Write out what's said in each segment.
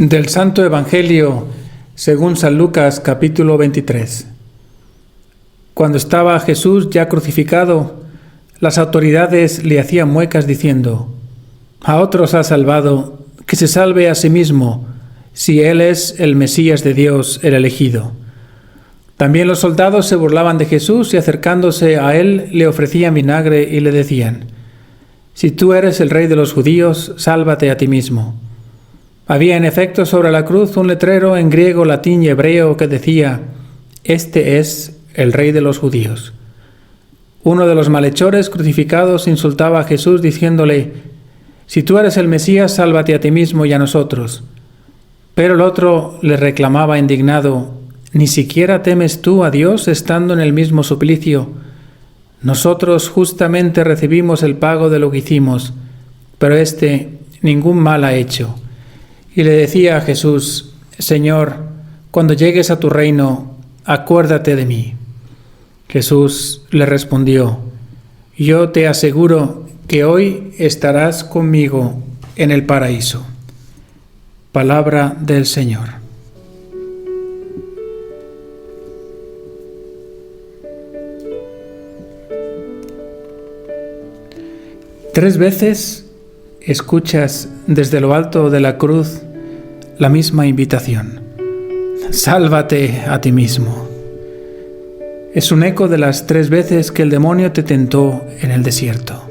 Del Santo Evangelio según San Lucas, capítulo 23. Cuando estaba Jesús ya crucificado, las autoridades le hacían muecas diciendo: «A otros ha salvado, que se salve a sí mismo, si él es el Mesías de Dios, el elegido». También los soldados se burlaban de Jesús y acercándose a él le ofrecían vinagre y le decían: «Si tú eres el rey de los judíos, sálvate a ti mismo». Había en efecto sobre la cruz un letrero en griego, latín y hebreo que decía: «Este es el rey de los judíos». Uno de los malhechores crucificados insultaba a Jesús diciéndole: «Si tú eres el Mesías, sálvate a ti mismo y a nosotros». Pero el otro le reclamaba indignado: «¿Ni siquiera temes tú a Dios estando en el mismo suplicio? Nosotros justamente recibimos el pago de lo que hicimos, pero éste ningún mal ha hecho». Y le decía a Jesús: «Señor, cuando llegues a tu reino, acuérdate de mí». Jesús le respondió: «Yo te aseguro que hoy estarás conmigo en el paraíso». Palabra del Señor. Tres veces escuchas desde lo alto de la cruz la misma invitación: sálvate a ti mismo. Es un eco de las 3 veces que el demonio te tentó en el desierto.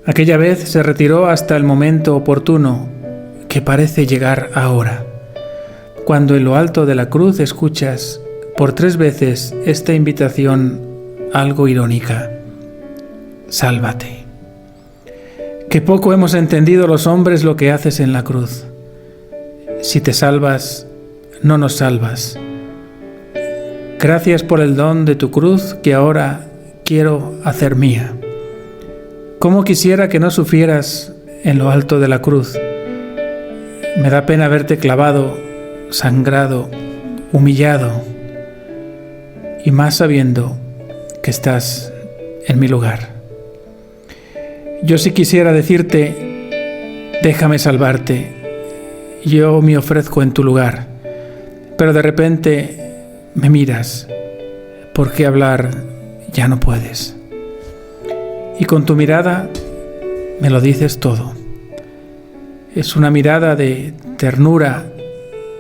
Aquella vez se retiró hasta el momento oportuno, que parece llegar ahora, cuando en lo alto de la cruz escuchas por 3 veces esta invitación algo irónica: sálvate. Qué poco hemos entendido los hombres lo que haces en la cruz. Si te salvas, no nos salvas. Gracias por el don de tu cruz que ahora quiero hacer mía. Cómo quisiera que no sufrieras en lo alto de la cruz. Me da pena verte clavado, sangrado, humillado, y más sabiendo que estás en mi lugar. Yo sí quisiera decirte: déjame salvarte, yo me ofrezco en tu lugar, pero de repente me miras, porque hablar ya no puedes. Y con tu mirada me lo dices todo. Es una mirada de ternura,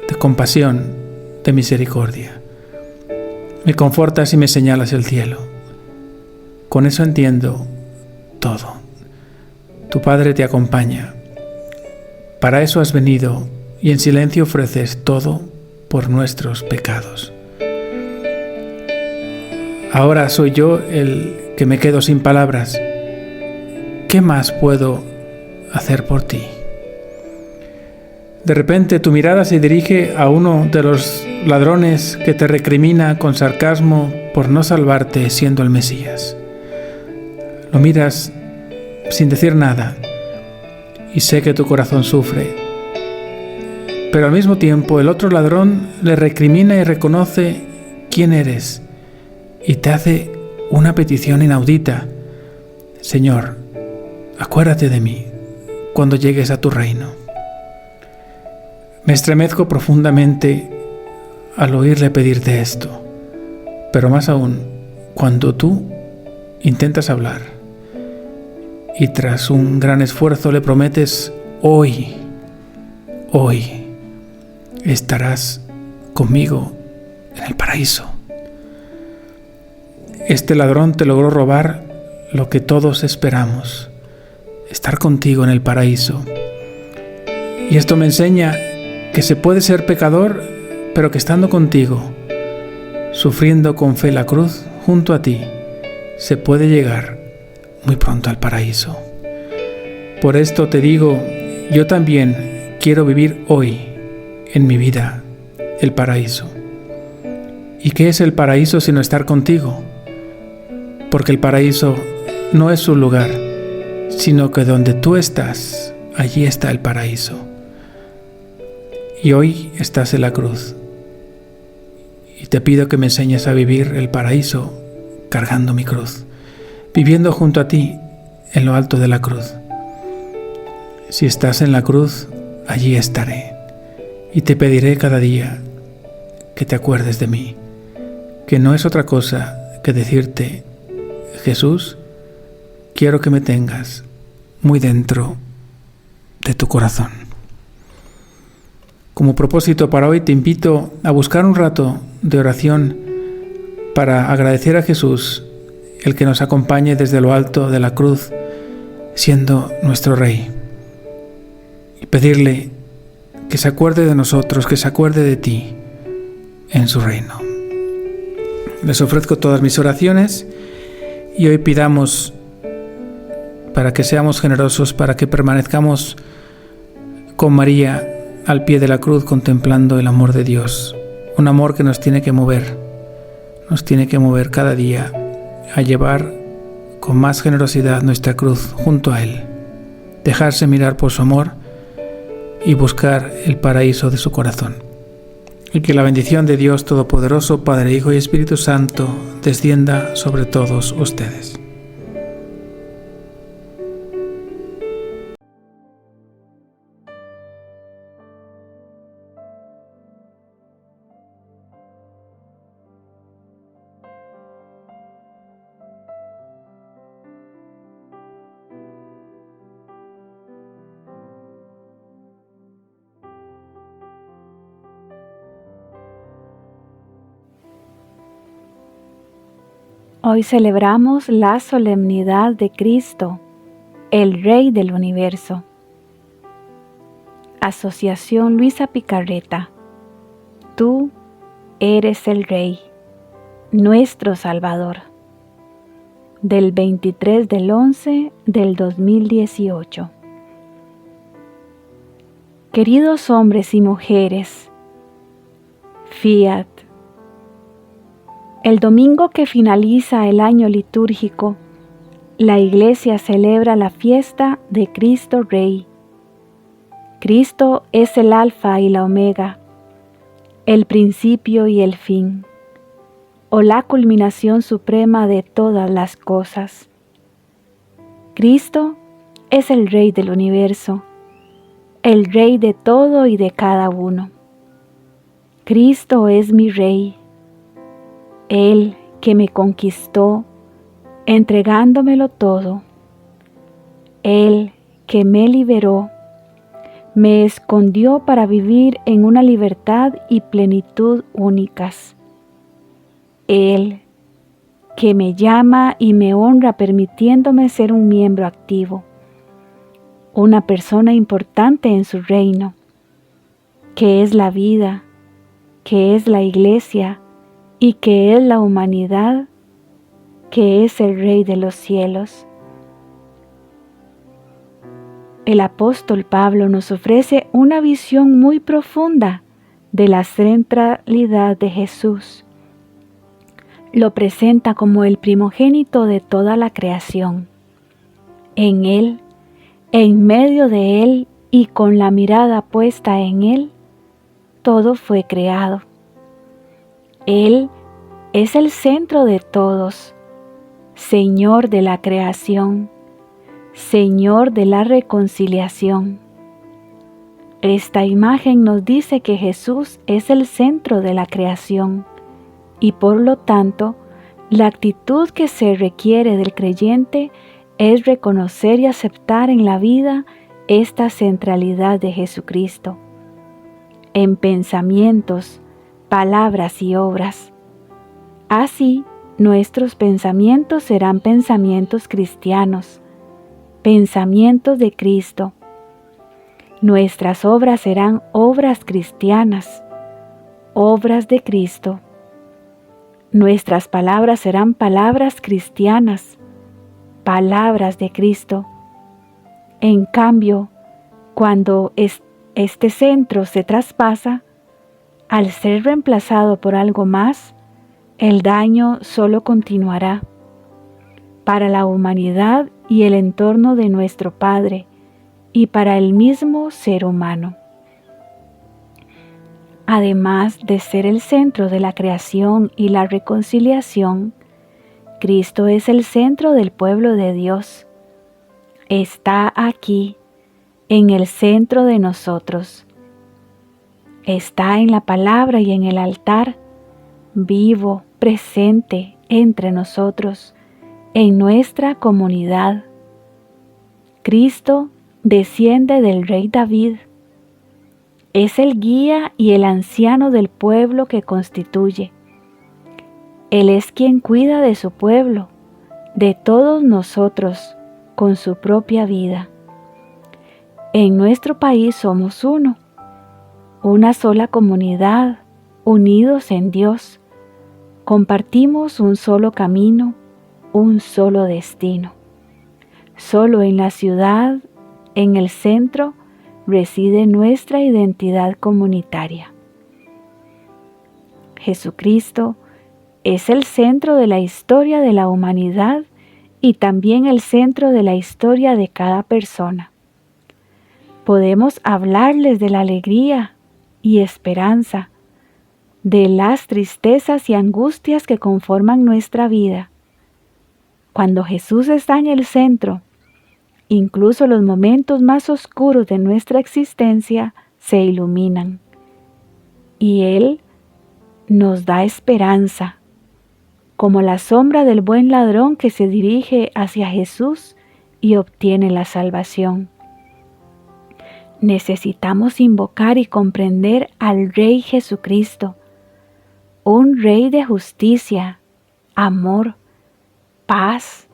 de compasión, de misericordia. Me confortas y me señalas el cielo. Con eso entiendo todo. Tu Padre te acompaña. Para eso has venido y en silencio ofreces todo por nuestros pecados. Ahora soy yo el que me quedo sin palabras. ¿Qué más puedo hacer por ti? De repente tu mirada se dirige a uno de los ladrones que te recrimina con sarcasmo por no salvarte siendo el Mesías. Lo miras sin decir nada, y sé que tu corazón sufre. Pero al mismo tiempo el otro ladrón le recrimina y reconoce quién eres, y te hace una petición inaudita: Señor, acuérdate de mí cuando llegues a tu reino. Me estremezco profundamente al oírle pedirte esto, pero más aún cuando tú intentas hablar y tras un gran esfuerzo le prometes: hoy estarás conmigo en el paraíso. Este ladrón te logró robar lo que todos esperamos: estar contigo en el paraíso. Y esto me enseña que se puede ser pecador, pero que estando contigo, sufriendo con fe la cruz junto a ti, se puede llegar muy pronto al paraíso. Por esto te digo, yo también quiero vivir hoy en mi vida el paraíso. ¿Y qué es el paraíso sino estar contigo? Porque el paraíso no es un lugar, sino que donde tú estás, allí está el paraíso. Y hoy estás en la cruz. Y te pido que me enseñes a vivir el paraíso cargando mi cruz, viviendo junto a ti en lo alto de la cruz. Si estás en la cruz, allí estaré. y te pediré cada día que te acuerdes de mí, que no es otra cosa que decirte: Jesús, quiero que me tengas muy dentro de tu corazón. Como propósito para hoy te invito a buscar un rato de oración para agradecer a Jesús el que nos acompañe desde lo alto de la cruz, siendo nuestro Rey, y pedirle que se acuerde de nosotros, que se acuerde de ti en su reino. Les ofrezco todas mis oraciones y hoy pidamos para que seamos generosos, para que permanezcamos con María al pie de la cruz contemplando el amor de Dios, un amor que nos tiene que mover cada día a llevar con más generosidad nuestra cruz junto a Él, dejarse mirar por su amor y buscar el paraíso de su corazón. Y que la bendición de Dios Todopoderoso, Padre, Hijo y Espíritu Santo, descienda sobre todos ustedes. Hoy celebramos la solemnidad de Cristo, el Rey del Universo. Asociación Luisa Picarreta. Tú eres el Rey, nuestro Salvador. Del 23/11 del 2018. Queridos hombres y mujeres, Fiat. El domingo que finaliza el año litúrgico, la Iglesia celebra la fiesta de Cristo Rey. Cristo es el Alfa y la Omega, el principio y el fin, o la culminación suprema de todas las cosas. Cristo es el Rey del universo, el Rey de todo y de cada uno. Cristo es mi Rey. Él que me conquistó, entregándomelo todo. Él que me liberó, me escondió para vivir en una libertad y plenitud únicas. Él que me llama y me honra permitiéndome ser un miembro activo, una persona importante en su reino, que es la vida, que es la Iglesia, y que es la humanidad, que es el Rey de los cielos. El apóstol Pablo nos ofrece una visión muy profunda de la centralidad de Jesús. Lo presenta como el primogénito de toda la creación. En Él, en medio de Él y con la mirada puesta en Él, todo fue creado. Él es el centro de todos, Señor de la creación, Señor de la reconciliación. Esta imagen nos dice que Jesús es el centro de la creación y por lo tanto, la actitud que se requiere del creyente es reconocer y aceptar en la vida esta centralidad de Jesucristo, en pensamientos, palabras y obras. Así, nuestros pensamientos serán pensamientos cristianos, pensamientos de Cristo. Nuestras obras serán obras cristianas, obras de Cristo. Nuestras palabras serán palabras cristianas, palabras de Cristo. En cambio, cuando este centro se traspasa, al ser reemplazado por algo más, el daño solo continuará para la humanidad y el entorno de nuestro Padre y para el mismo ser humano. Además de ser el centro de la creación y la reconciliación, Cristo es el centro del pueblo de Dios. Está aquí, en el centro de nosotros. está en la palabra y en el altar, vivo, presente entre nosotros, en nuestra comunidad. Cristo desciende del rey David. Es el guía y el anciano del pueblo que constituye. Él es quien cuida de su pueblo, de todos nosotros, con su propia vida. En nuestro país somos uno, una sola comunidad, unidos en Dios. Compartimos un solo camino, un solo destino. Solo en la ciudad, en el centro, reside nuestra identidad comunitaria. Jesucristo es el centro de la historia de la humanidad y también el centro de la historia de cada persona. Podemos hablarles de la alegría y esperanza, de las tristezas y angustias que conforman nuestra vida. Cuando Jesús está en el centro, incluso los momentos más oscuros de nuestra existencia se iluminan. Y Él nos da esperanza, como la sombra del buen ladrón que se dirige hacia Jesús y obtiene la salvación. Necesitamos invocar y comprender al Rey Jesucristo, un Rey de justicia, amor, paz,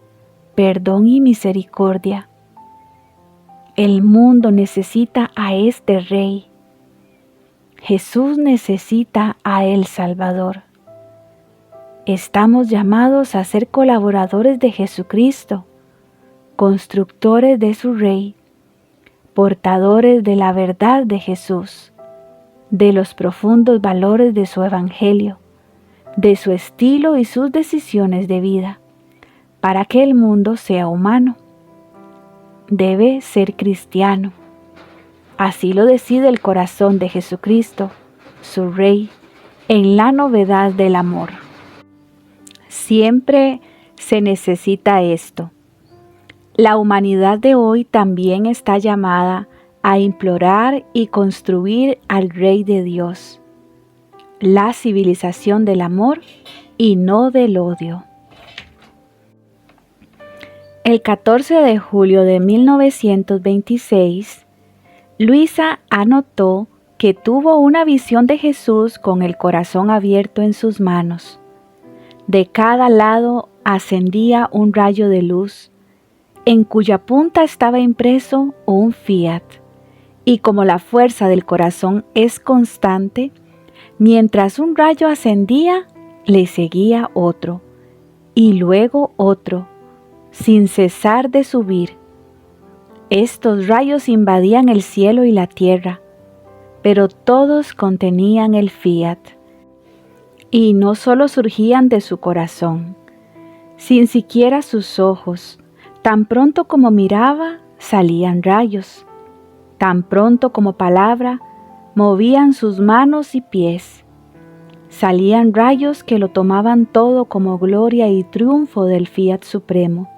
perdón y misericordia. El mundo necesita a este Rey. Jesús necesita a el Salvador. Estamos llamados a ser colaboradores de Jesucristo, constructores de su Rey, portadores de la verdad de Jesús, de los profundos valores de su Evangelio, de su estilo y sus decisiones de vida, para que el mundo sea humano. Debe ser cristiano. Así lo decide el corazón de Jesucristo, su Rey, en la novedad del amor. Siempre se necesita esto. La humanidad de hoy también está llamada a implorar y construir al Rey de Dios, la civilización del amor y no del odio. El 14 de julio de 1926, Luisa anotó que tuvo una visión de Jesús con el corazón abierto en sus manos. De cada lado ascendía un rayo de luz, en cuya punta estaba impreso un fiat, y como la fuerza del corazón es constante, mientras un rayo ascendía, le seguía otro, y luego otro, sin cesar de subir. Estos rayos invadían el cielo y la tierra, pero todos contenían el fiat, y no solo surgían de su corazón, sin siquiera sus ojos. Tan pronto como miraba, salían rayos. Tan pronto como palabra, movían sus manos y pies. Salían rayos que lo tomaban todo como gloria y triunfo del fiat supremo.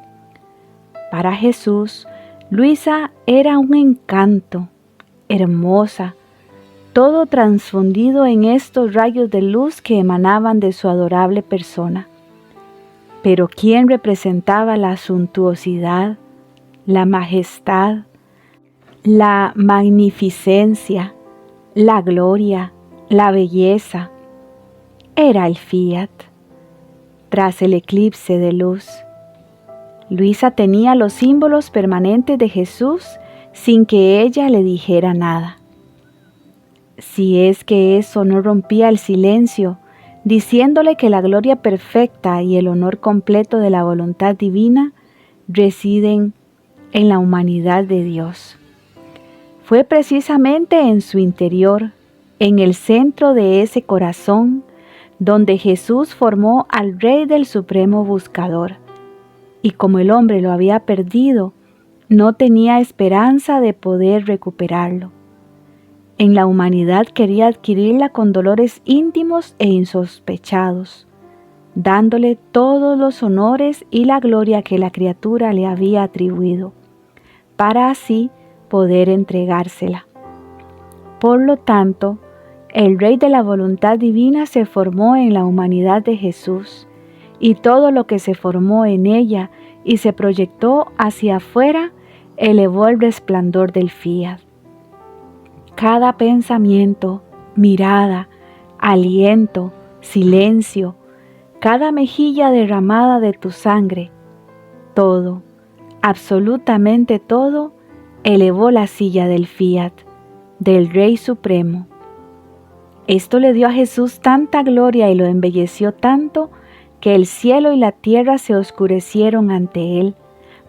Para Jesús, Luisa era un encanto, hermosa, todo transfundido en estos rayos de luz que emanaban de su adorable persona. Pero ¿quién representaba la suntuosidad, la majestad, la magnificencia, la gloria, la belleza? Era el fiat. Tras el eclipse de luz, Luisa tenía los símbolos permanentes de Jesús sin que ella le dijera nada. Si es que eso no rompía el silencio, diciéndole que la gloria perfecta y el honor completo de la voluntad divina residen en la humanidad de Dios. Fue precisamente en su interior, en el centro de ese corazón, donde Jesús formó al Rey del Supremo Buscador, y como el hombre lo había perdido, no tenía esperanza de poder recuperarlo. En la humanidad quería adquirirla con dolores íntimos e insospechados, dándole todos los honores y la gloria que la criatura le había atribuido, para así poder entregársela. Por lo tanto, El Rey de la voluntad divina se formó en la humanidad de Jesús, y todo lo que se formó en ella y se proyectó hacia afuera elevó el resplandor del fiat. Cada pensamiento, mirada, aliento, silencio, cada mejilla derramada de tu sangre, todo, absolutamente todo, elevó la silla del fiat, del Rey Supremo. Esto le dio a Jesús tanta gloria y lo embelleció tanto que el cielo y la tierra se oscurecieron ante él,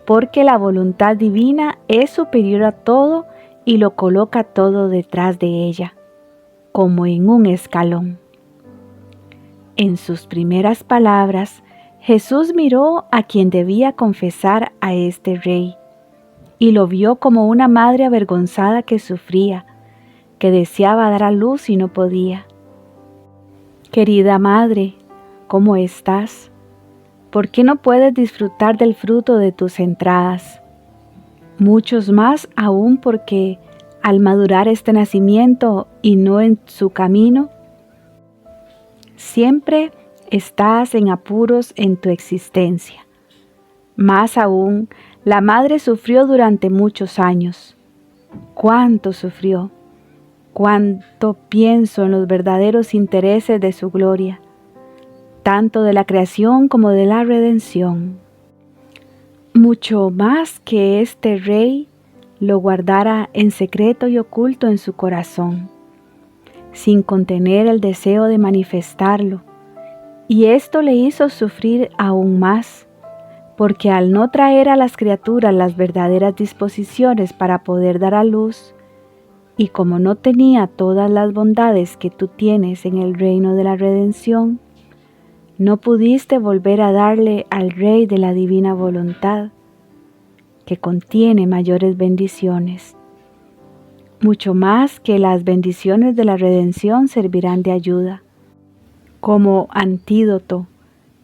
porque la voluntad divina es superior a todo y lo coloca todo detrás de ella, como en un escalón. En sus primeras palabras, Jesús miró a quien debía confesar a este Rey, y lo vio como una madre avergonzada que sufría, que deseaba dar a luz y no podía. Querida madre, ¿cómo estás? ¿Por qué no puedes disfrutar del fruto de tus entradas? Muchos más aún porque al madurar este nacimiento y no en su camino, siempre estás en apuros en tu existencia. Más aún, la madre sufrió durante muchos años. ¿Cuánto sufrió? ¿Cuánto pienso en los verdaderos intereses de su gloria, tanto de la creación como de la redención? Mucho más que este Rey lo guardara en secreto y oculto en su corazón, sin contener el deseo de manifestarlo, y esto le hizo sufrir aún más, porque al no traer a las criaturas las verdaderas disposiciones para poder dar a luz, y como no tenía todas las bondades que tú tienes en el reino de la redención, no pudiste volver a darle al Rey de la divina voluntad, que contiene mayores bendiciones. Mucho más que las bendiciones de la redención servirán de ayuda, como antídoto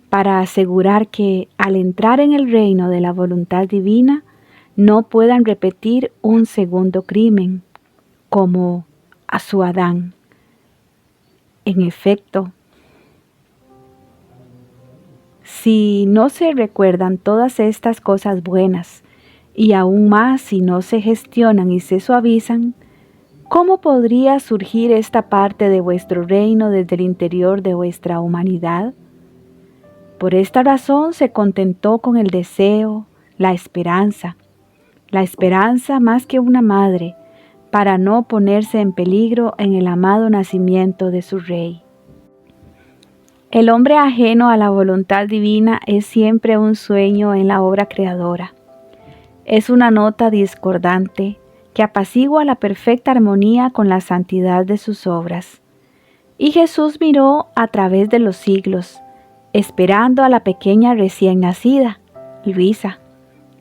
para asegurar que al entrar en el reino de la voluntad divina no puedan repetir un segundo crimen, como a su Adán. En efecto, si no se recuerdan todas estas cosas buenas, y aún más si no se gestionan y se suavizan, ¿cómo podría surgir esta parte de vuestro reino desde el interior de vuestra humanidad? Por esta razón se contentó con el deseo, la esperanza más que una madre, para no ponerse en peligro en el amado nacimiento de su Rey. El hombre ajeno a la voluntad divina es siempre un sueño en la obra creadora. Es una nota discordante que apacigua la perfecta armonía con la santidad de sus obras. Y Jesús miró a través de los siglos, esperando a la pequeña recién nacida, Luisa,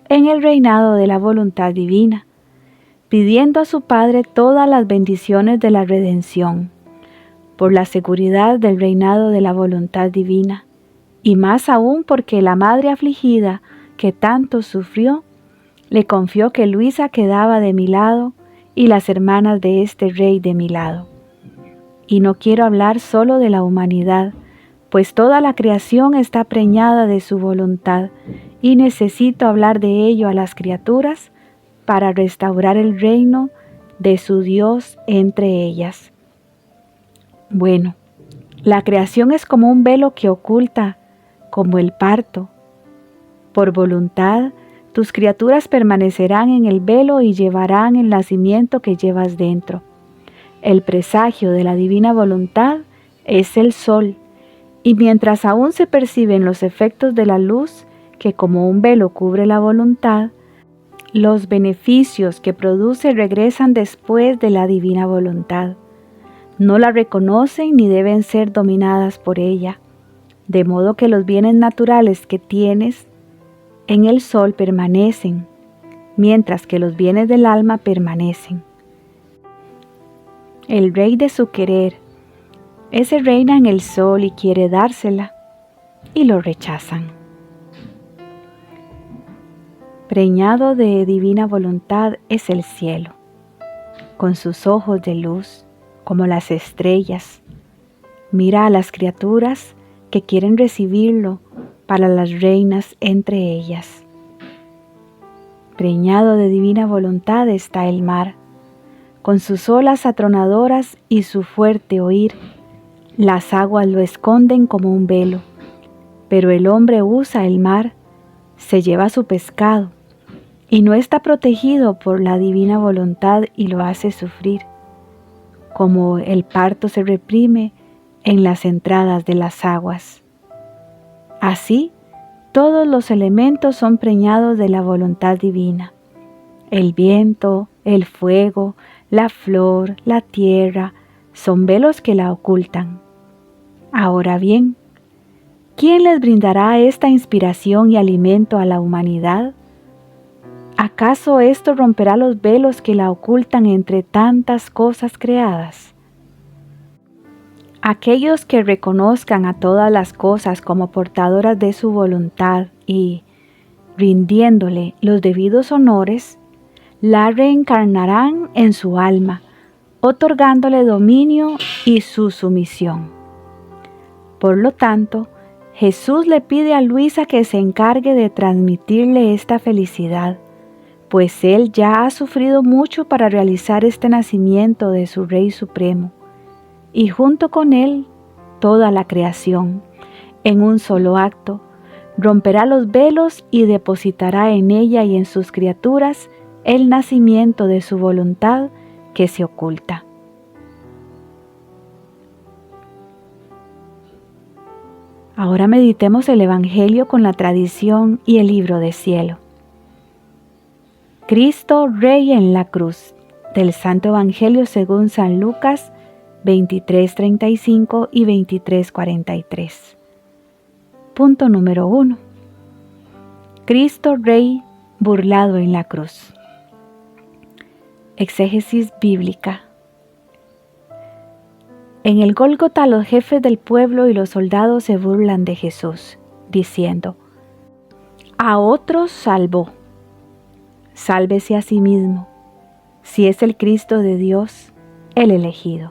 en el reinado de la voluntad divina, pidiendo a su Padre todas las bendiciones de la redención, por la seguridad del reinado de la voluntad divina, y más aún porque la madre afligida que tanto sufrió, le confió que Luisa quedaba de mi lado y las hermanas de este Rey de mi lado. Y no quiero hablar solo de la humanidad, pues toda la creación está preñada de su voluntad y necesito hablar de ello a las criaturas para restaurar el reino de su Dios entre ellas. Bueno, la creación es como un velo que oculta, como el parto. Por voluntad, tus criaturas permanecerán en el velo y llevarán el nacimiento que llevas dentro. El presagio de la divina voluntad es el sol, y mientras aún se perciben los efectos de la luz que como un velo cubre la voluntad, los beneficios que produce regresan después de la divina voluntad. No la reconocen ni deben ser dominadas por ella, de modo que los bienes naturales que tienes en el sol permanecen, mientras que los bienes del alma permanecen. El Rey de su querer, ese reina en el sol y quiere dársela, y lo rechazan. Preñado de divina voluntad es el cielo, con sus ojos de luz, como las estrellas. Mira a las criaturas que quieren recibirlo para las reinas entre ellas. Preñado de divina voluntad está el mar, con sus olas atronadoras y su fuerte oír. Las aguas lo esconden como un velo, pero el hombre usa el mar, se lleva su pescado, y no está protegido por la divina voluntad y lo hace sufrir, como el parto se reprime en las entradas de las aguas. Así, todos los elementos son preñados de la voluntad divina. El viento, el fuego, la flor, la tierra, son velos que la ocultan. Ahora bien, ¿quién les brindará esta inspiración y alimento a la humanidad? ¿Acaso esto romperá los velos que la ocultan entre tantas cosas creadas? Aquellos que reconozcan a todas las cosas como portadoras de su voluntad y, rindiéndole los debidos honores, la reencarnarán en su alma, otorgándole dominio y su sumisión. Por lo tanto, Jesús le pide a Luisa que se encargue de transmitirle esta felicidad, pues él ya ha sufrido mucho para realizar este nacimiento de su Rey Supremo, y junto con él toda la creación, en un solo acto, romperá los velos y depositará en ella y en sus criaturas el nacimiento de su voluntad que se oculta. Ahora meditemos el Evangelio con la tradición y el libro de cielo. Cristo Rey en la cruz, del Santo Evangelio según San Lucas 23:35 y 23:43. Punto número 1. Cristo Rey burlado en la cruz. Exégesis bíblica. En el Gólgota los jefes del pueblo y los soldados se burlan de Jesús, diciendo: a otros salvó, sálvese a sí mismo, si es el Cristo de Dios, el elegido.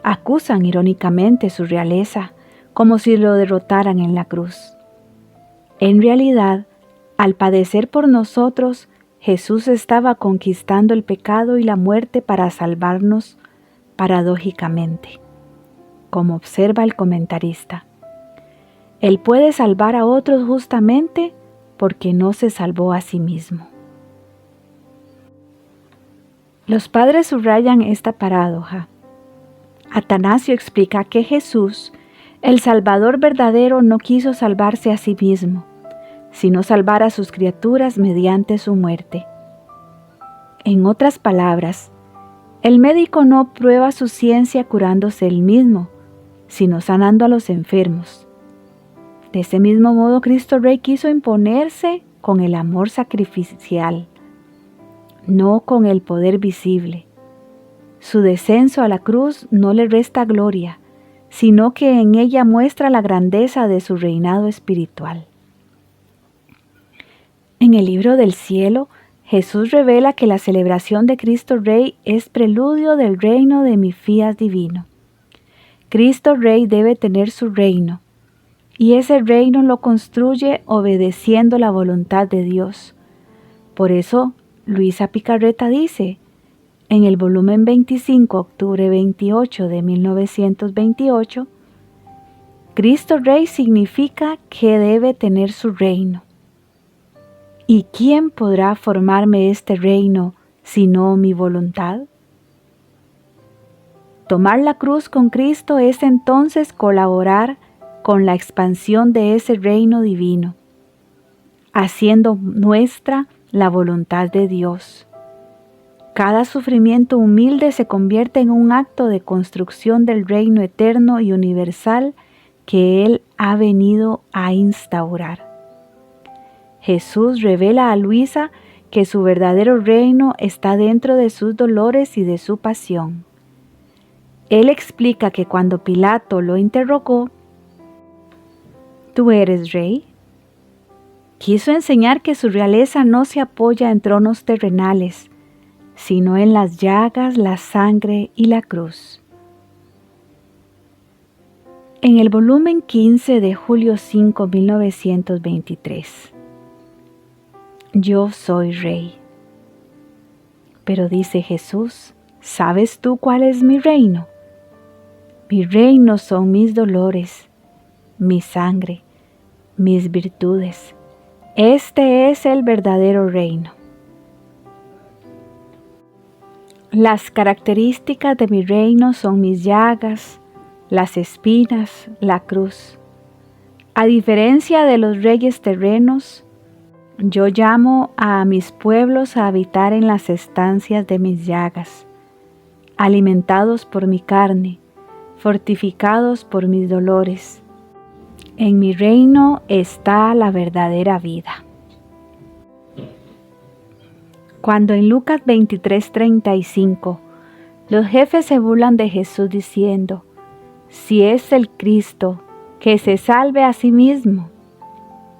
Acusan irónicamente su realeza, como si lo derrotaran en la cruz. En realidad, al padecer por nosotros, Jesús estaba conquistando el pecado y la muerte para salvarnos paradójicamente, como observa el comentarista. Él puede salvar a otros justamente porque no se salvó a sí mismo. Los padres subrayan esta paradoja. Atanasio explica que Jesús, el Salvador verdadero, no quiso salvarse a sí mismo, sino salvar a sus criaturas mediante su muerte. En otras palabras, el médico no prueba su ciencia curándose él mismo, sino sanando a los enfermos. De ese mismo modo, Cristo Rey quiso imponerse con el amor sacrificial, no con el poder visible. Su descenso a la cruz no le resta gloria, sino que en ella muestra la grandeza de su reinado espiritual. En el libro del cielo, Jesús revela que la celebración de Cristo Rey es preludio del reino de Mesías divino. Cristo Rey debe tener su reino, y ese reino lo construye obedeciendo la voluntad de Dios. Por eso, Luisa Picarreta dice, en el volumen 25, octubre 28 de 1928, Cristo Rey significa que debe tener su reino. ¿Y quién podrá formarme este reino sino mi voluntad? Tomar la cruz con Cristo es entonces colaborar con la expansión de ese reino divino, haciendo nuestra la voluntad de Dios. Cada sufrimiento humilde se convierte en un acto de construcción del reino eterno y universal que Él ha venido a instaurar. Jesús revela a Luisa que su verdadero reino está dentro de sus dolores y de su pasión. Él explica que cuando Pilato lo interrogó, ¿tú eres rey?, quiso enseñar que su realeza no se apoya en tronos terrenales, sino en las llagas, la sangre y la cruz. En el volumen 15 de julio 5, 1923. Yo soy rey. Pero dice Jesús, ¿sabes tú cuál es mi reino? Mi reino son mis dolores, mi sangre, mis virtudes. Este es el verdadero reino. Las características de mi reino son mis llagas, las espinas, la cruz. A diferencia de los reyes terrenos, yo llamo a mis pueblos a habitar en las estancias de mis llagas, alimentados por mi carne, fortificados por mis dolores. En mi reino está la verdadera vida. Cuando en Lucas 23:35 los jefes se burlan de Jesús diciendo, si es el Cristo, que se salve a sí mismo.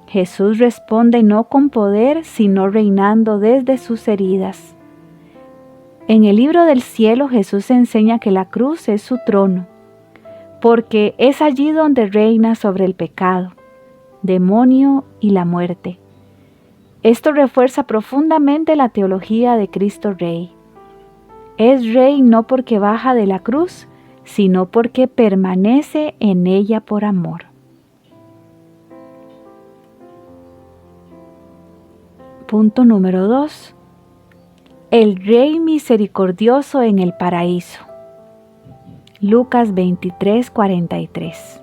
Jesús responde no con poder, sino reinando desde sus heridas. En el libro del cielo Jesús enseña que la cruz es su trono, porque es allí donde reina sobre el pecado, demonio y la muerte. Esto refuerza profundamente la teología de Cristo Rey. Es Rey no porque baja de la cruz, sino porque permanece en ella por amor. Punto número 2. El Rey misericordioso en el paraíso. Lucas 23:43.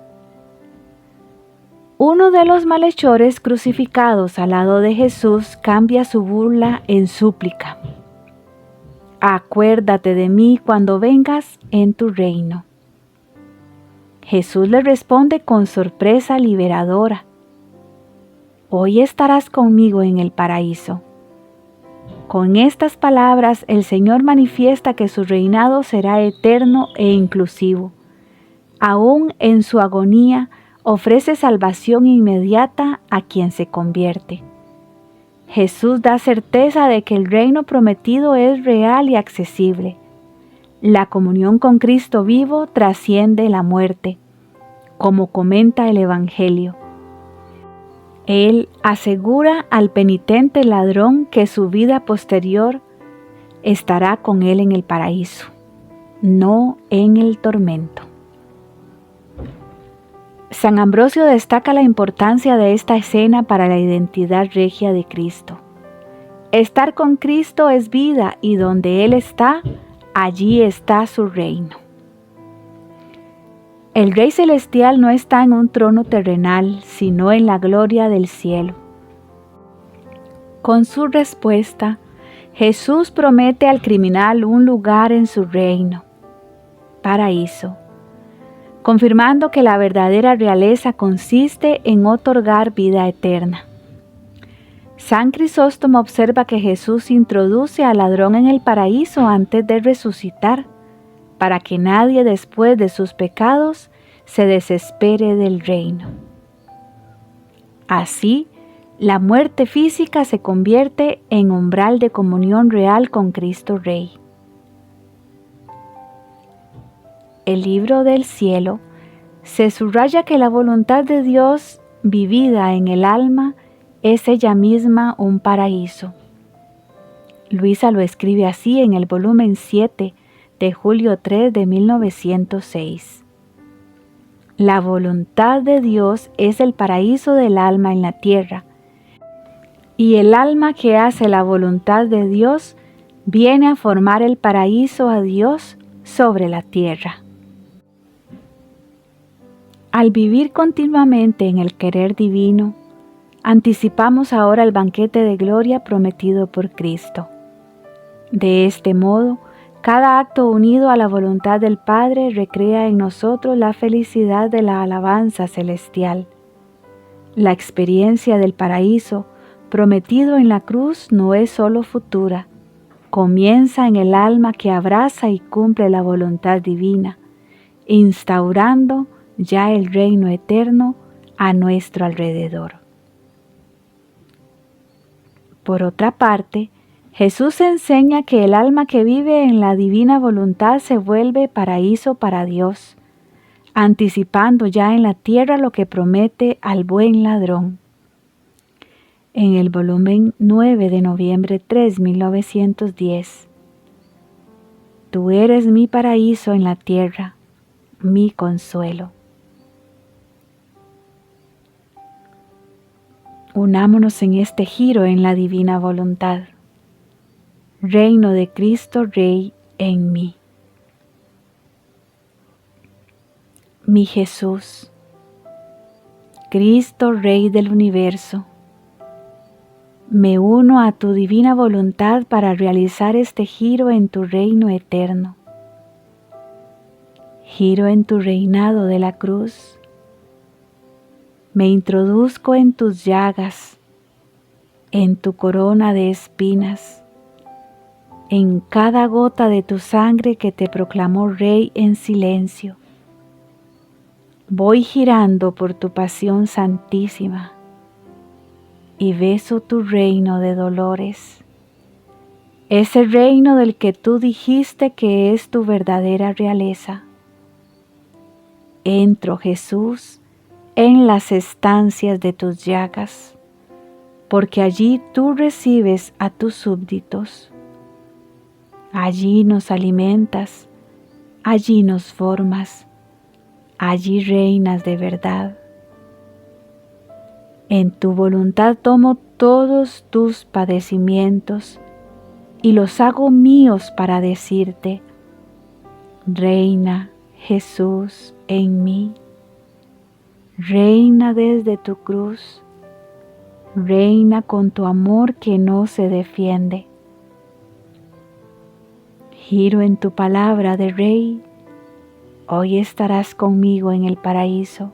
Uno de los malhechores crucificados al lado de Jesús cambia su burla en súplica. Acuérdate de mí cuando vengas en tu reino. Jesús le responde con sorpresa liberadora. Hoy estarás conmigo en el paraíso. Con estas palabras el Señor manifiesta que su reinado será eterno e inclusivo. Aún en su agonía ofrece salvación inmediata a quien se convierte. Jesús da certeza de que el reino prometido es real y accesible. La comunión con Cristo vivo trasciende la muerte, como comenta el Evangelio. Él asegura al penitente ladrón que su vida posterior estará con él en el paraíso, no en el tormento. San Ambrosio destaca la importancia de esta escena para la identidad regia de Cristo. Estar con Cristo es vida y donde Él está, allí está su reino. El Rey Celestial no está en un trono terrenal, sino en la gloria del cielo. Con su respuesta, Jesús promete al criminal un lugar en su reino, paraíso, confirmando que la verdadera realeza consiste en otorgar vida eterna. San Crisóstomo observa que Jesús introduce al ladrón en el paraíso antes de resucitar, para que nadie después de sus pecados se desespere del reino. Así, la muerte física se convierte en umbral de comunión real con Cristo Rey. El libro del cielo se subraya que la voluntad de Dios vivida en el alma es ella misma un paraíso. Luisa lo escribe así en el volumen 7 de julio 3 de 1906. La voluntad de Dios es el paraíso del alma en la tierra, y el alma que hace la voluntad de Dios viene a formar el paraíso a Dios sobre la tierra. Al vivir continuamente en el querer divino, anticipamos ahora el banquete de gloria prometido por Cristo. De este modo, cada acto unido a la voluntad del Padre recrea en nosotros la felicidad de la alabanza celestial. La experiencia del paraíso prometido en la cruz no es solo futura, comienza en el alma que abraza y cumple la voluntad divina, instaurando ya el reino eterno a nuestro alrededor. Por otra parte, Jesús enseña que el alma que vive en la divina voluntad se vuelve paraíso para Dios, anticipando ya en la tierra lo que promete al buen ladrón. En el volumen 9 de noviembre 3, 1910. Tú eres mi paraíso en la tierra, mi consuelo. Unámonos en este giro en la divina voluntad. Reino de Cristo Rey en mí. Mi Jesús, Cristo Rey del universo, me uno a tu divina voluntad para realizar este giro en tu reino eterno. Giro en tu reinado de la cruz. Me introduzco en tus llagas, en tu corona de espinas, en cada gota de tu sangre que te proclamó Rey en silencio. Voy girando por tu pasión santísima y beso tu reino de dolores, ese reino del que tú dijiste que es tu verdadera realeza. Entro, Jesús, en las estancias de tus llagas, porque allí tú recibes a tus súbditos. Allí nos alimentas, allí nos formas, allí reinas de verdad. En tu voluntad tomo todos tus padecimientos y los hago míos para decirte: Reina Jesús en mí, reina desde tu cruz, reina con tu amor que no se defiende. Giro en tu palabra de Rey, hoy estarás conmigo en el paraíso.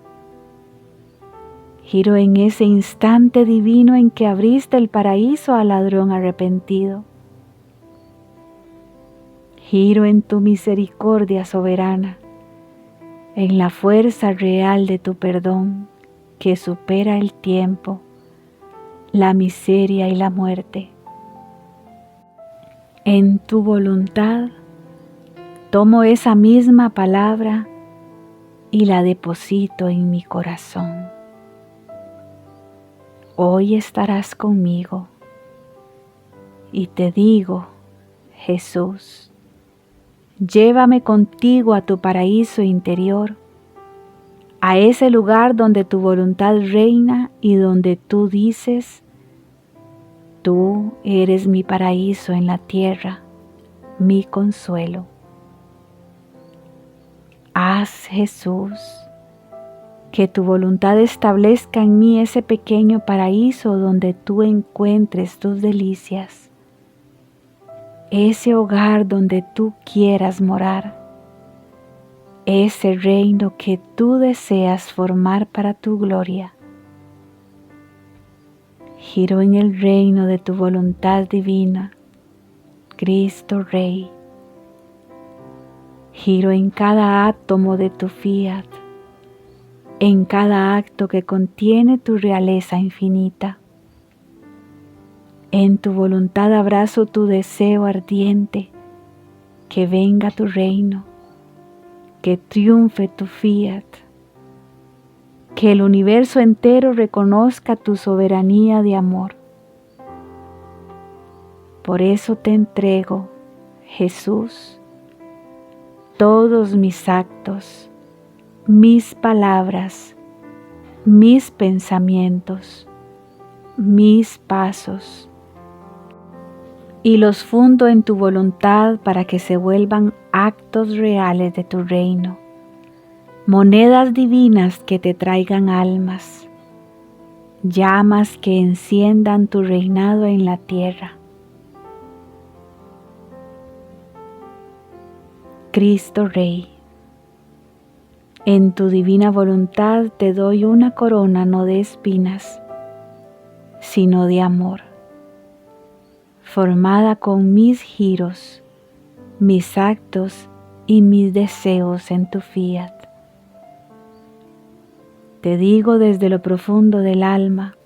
Giro en ese instante divino en que abriste el paraíso al ladrón arrepentido. Giro en tu misericordia soberana, en la fuerza real de tu perdón que supera el tiempo, la miseria y la muerte. En tu voluntad tomo esa misma palabra y la deposito en mi corazón. Hoy estarás conmigo y te digo, Jesús, llévame contigo a tu paraíso interior, a ese lugar donde tu voluntad reina y donde tú dices: tú eres mi paraíso en la tierra, mi consuelo. Haz, Jesús, que tu voluntad establezca en mí ese pequeño paraíso donde tú encuentres tus delicias, ese hogar donde tú quieras morar, ese reino que tú deseas formar para tu gloria. Giro en el reino de tu voluntad divina, Cristo Rey. Giro en cada átomo de tu fiat, en cada acto que contiene tu realeza infinita. En tu voluntad abrazo tu deseo ardiente, que venga tu reino, que triunfe tu fiat, que el universo entero reconozca tu soberanía de amor. Por eso te entrego, Jesús, todos mis actos, mis palabras, mis pensamientos, mis pasos, y los fundo en tu voluntad para que se vuelvan actos reales de tu reino, monedas divinas que te traigan almas, llamas que enciendan tu reinado en la tierra. Cristo Rey, en tu divina voluntad te doy una corona no de espinas, sino de amor, formada con mis giros, mis actos y mis deseos en tu fiat. Te digo desde lo profundo del alma: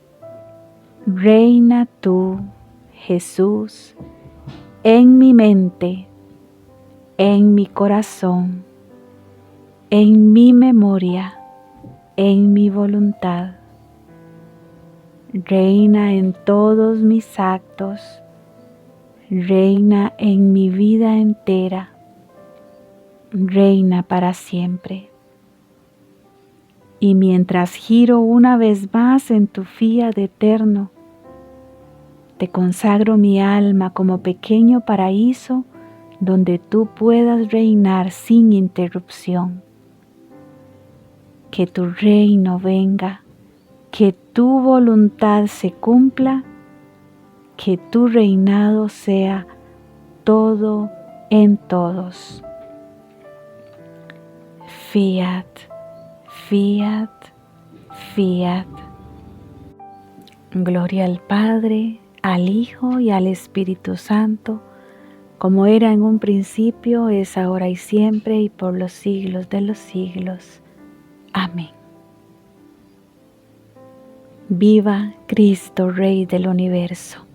reina tú, Jesús, en mi mente, en mi corazón, en mi memoria, en mi voluntad. Reina en todos mis actos, reina en mi vida entera, reina para siempre. Y mientras giro una vez más en tu fiat eterno, te consagro mi alma como pequeño paraíso donde tú puedas reinar sin interrupción. Que tu reino venga, que tu voluntad se cumpla, que tu reinado sea todo en todos. Fiat, fiat, fiat. Gloria al Padre, al Hijo y al Espíritu Santo, como era en un principio, es ahora y siempre, y por los siglos de los siglos. Amén. Viva Cristo, Rey del universo.